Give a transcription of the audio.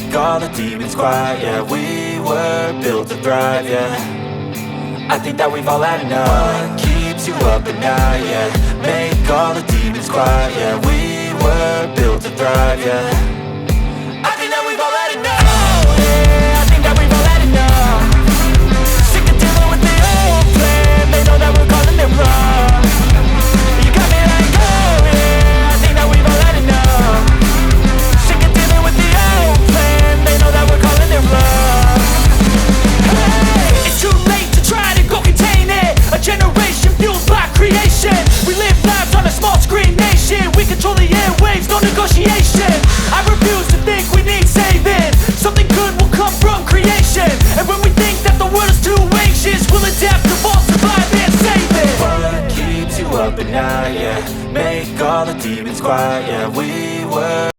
make all the demons quiet. Yeah, we were built to thrive, yeah. I think that we've all had enough. What keeps you up at night, yeah. Make all the demons quiet, yeah. We were built to thrive, yeah. I think that we've all had enough. Oh yeah, I think that we've all had enough. Sick of dealing with the old plan. They know that we're calling it wrong. You got me like, oh yeah, I think that we've all had enough. Sick of dealing with the old plan. They know that we're calling it wrong. Hey, it's too late to try to go contain it. A generation fueled by creation. We live lives on a small screen nation. We control the airwaves, no negotiation. I refuse to think we need saving. Something good will come from creation. And when we think that the world is too anxious, we'll adapt, evolve, survive and save it. What keeps you up at night, yeah. Make all the demons quiet, yeah. We were